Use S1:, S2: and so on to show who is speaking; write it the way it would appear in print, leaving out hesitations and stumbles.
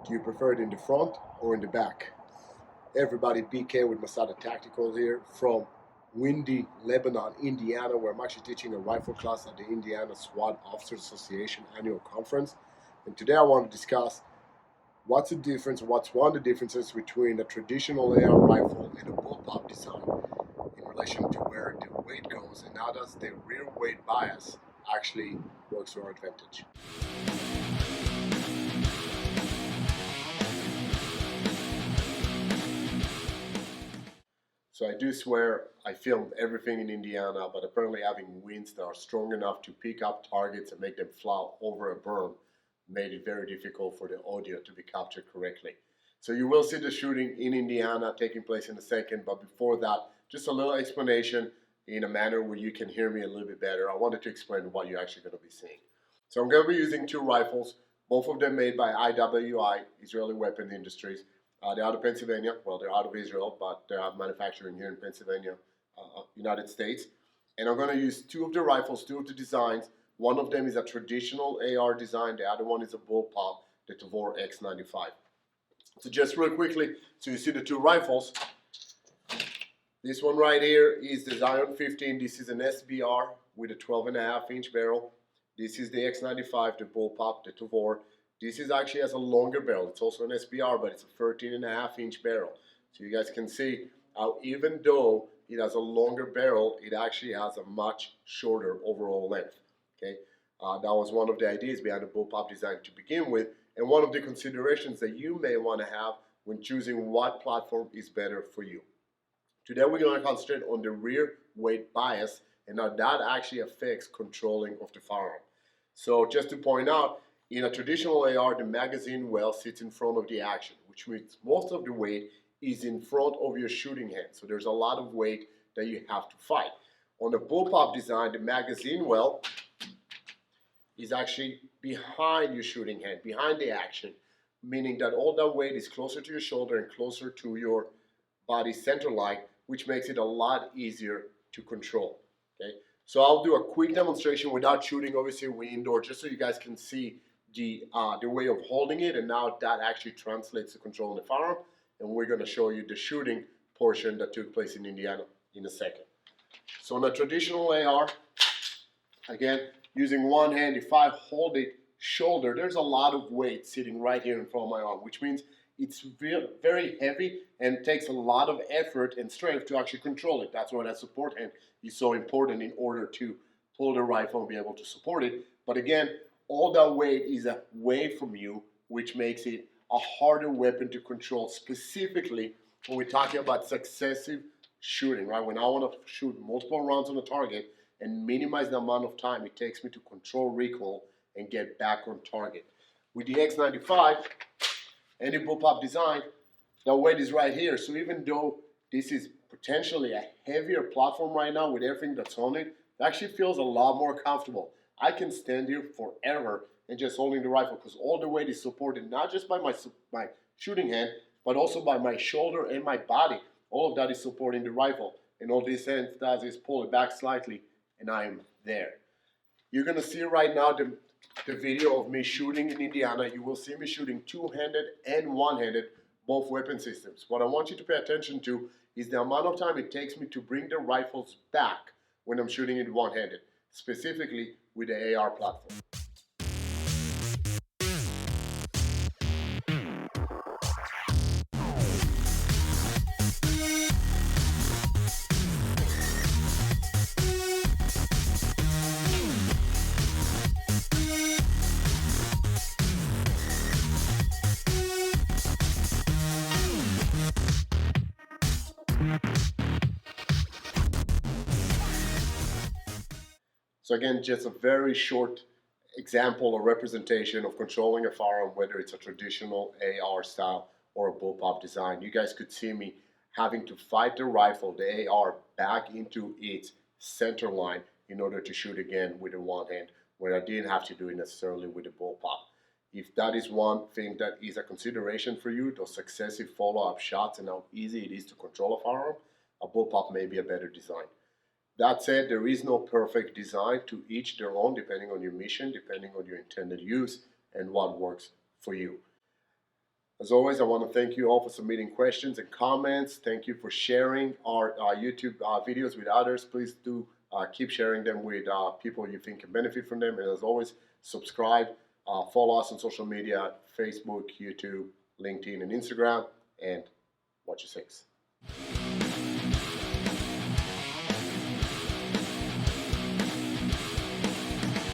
S1: Do you prefer it in the front or in the back? Everybody, BK with Masada Tactical here from windy Lebanon, Indiana, where I'm actually teaching a rifle class at the Indiana SWAT Officers Association annual conference. And today I want to discuss what's one of the differences between a traditional AR rifle and a bullpop design in relation to where the weight goes and how does the rear weight bias actually works to our advantage. So I do swear I filmed everything in Indiana, but apparently having winds that are strong enough to pick up targets and make them fly over a berm made it very difficult for the audio to be captured correctly. So you will see the shooting in Indiana taking place in a second, but before that, just a little explanation in a manner where you can hear me a little bit better. I wanted to explain what you're actually going to be seeing. So I'm going to be using two rifles, both of them made by IWI, Israeli Weapons Industries. They're out of Pennsylvania. Well, they're out of Israel, but they have manufacturing here in Pennsylvania, United States. And I'm going to use two of the rifles, two of the designs. One of them is a traditional AR design. The other one is a bullpop, the Tavor X95. So just real quickly, so you see the two rifles. This one right here is the Zion 15. This is an SBR with a 12.5-inch barrel. This is the X95, the bullpop, the Tavor. This is actually has a longer barrel. It's also an SBR, but it's a 13.5-inch barrel. So you guys can see how even though it has a longer barrel, it actually has a much shorter overall length. Okay, that was one of the ideas behind the bullpop design to begin with, and one of the considerations that you may want to have when choosing what platform is better for you. Today we're going to concentrate on the rear weight bias and how that actually affects controlling of the firearm. So just to point out, in a traditional AR, the magazine well sits in front of the action, which means most of the weight is in front of your shooting hand. So there's a lot of weight that you have to fight. On the bullpop design, the magazine well is actually behind your shooting hand, behind the action, meaning that all that weight is closer to your shoulder and closer to your body center line, which makes it a lot easier to control. Okay, so I'll do a quick demonstration without shooting. Obviously, we're indoor, just so you guys can see the way of holding it, and now that actually translates to controlling the firearm. And we're going to show you the shooting portion that took place in Indiana in a second. So on a traditional AR, again, using one hand, if I hold it shoulder, there's a lot of weight sitting right here in front of my arm, which means it's very heavy and takes a lot of effort and strength to actually control it. That's why that support hand is so important in order to pull the rifle and be able to support it. But again, all that weight is away from you, which makes it a harder weapon to control, specifically when we're talking about successive shooting, right? When I want to shoot multiple rounds on a target and minimize the amount of time it takes me to control recoil and get back on target. With the X95 and the bullpop design, the weight is right here. So even though this is potentially a heavier platform right now with everything that's on it, it actually feels a lot more comfortable. I can stand here forever and just holding the rifle because all the weight is supported not just by my shooting hand, but also by my shoulder and my body. All of that is supporting the rifle. And all this hand does is pull it back slightly, and I am there. You're going to see right now the video of me shooting in Indiana. You will see me shooting two-handed and one-handed, both weapon systems. What I want you to pay attention to is the amount of time it takes me to bring the rifles back when I'm shooting it one-handed, specifically with the AR platform. So again, just a very short example or representation of controlling a firearm, whether it's a traditional AR style or a bullpop design. You guys could see me having to fight the rifle, the AR, back into its center line in order to shoot again with the one hand, where I didn't have to do it necessarily with the bullpop. If that is one thing that is a consideration for you, those successive follow-up shots and how easy it is to control a firearm, a bullpop may be a better design. That said, there is no perfect design, to each their own, depending on your mission, depending on your intended use, and what works for you. As always, I want to thank you all for submitting questions and comments. Thank you for sharing our YouTube videos with others. Please do keep sharing them with people you think can benefit from them. And as always, subscribe, follow us on social media, Facebook, YouTube, LinkedIn, and Instagram, and watch your six.